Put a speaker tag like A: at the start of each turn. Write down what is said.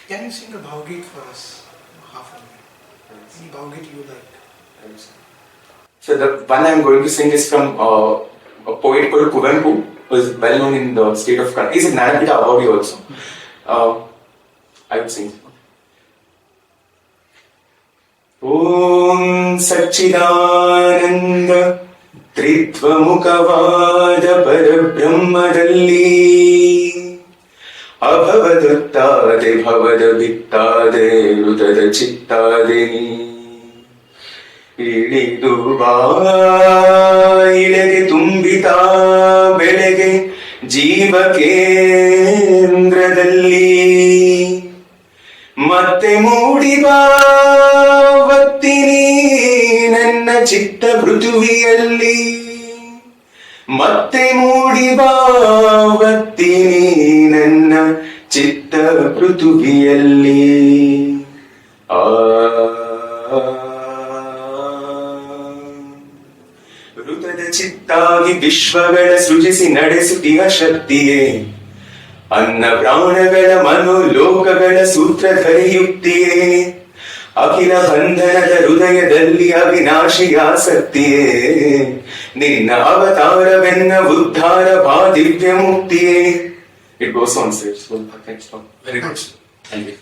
A: Can you sing a Bhavgit for us? Half a minute. Any Bhavgit you like?
B: So the one I'm going to sing is from a poet called Kuvempu, who is well known in the state of Karnataka. He's a Jnanapita awardee also. I would sing. Om Satchidananda ತ್ರಿತ್ವಮುಖವಾದ ಪರಬ್ರಹ್ಮದಲ್ಲಿ ಅಭವದೊತ್ತಾದೆ ಭವದ ಬಿತ್ತಾದೆ ಹೃದದ ಚಿತ್ತಾದೆ ಇಳಿದು ಬಾಯಿಲೆಗೆ ತುಂಬಿತಾ ಬೆಳೆಗೆ ಜೀವ ಕೇಂದ್ರದಲ್ಲಿ ಮತ್ತೆ ಮೂಡಿ ಬಾವತ್ತಿನಿ ನನ್ನ ಚಿತ್ತ ಪೃಥುವಿಯಲ್ಲಿ ಮತ್ತೆ ಮೂಡಿ ಬಾವತ್ತಿನಿ ನನ್ನ ಚಿತ್ತ ಪೃಥುವಿಯಲ್ಲಿ ಋತದ ಚಿತ್ತಾಗಿ ವಿಶ್ವಗಳ ಸೃಜಿಸಿ ನಡೆಸುತ್ತಿಯ ಶಕ್ತಿಯೇ ಅನ್ನ ಪ್ರಾಣಗಳ ಮನೋಲೋಕಗಳ ಸೂತ್ರಧರಿಯುಕ್ತಿಯೇ ಅಖಿಲ ಬಂಧನದ ಹೃದಯದಲ್ಲಿ ಅವಿನಾಶಿ ಆಸಕ್ತಿಯೇ ನಿನ್ನ ಅವತಾರವೆನ್ನ ಉದ್ಧಾರ ಬಾ ದಿವ್ಯ ಮುಕ್ತಿಯೇ. It goes on, sir. So, thanks. Very good. Thank you.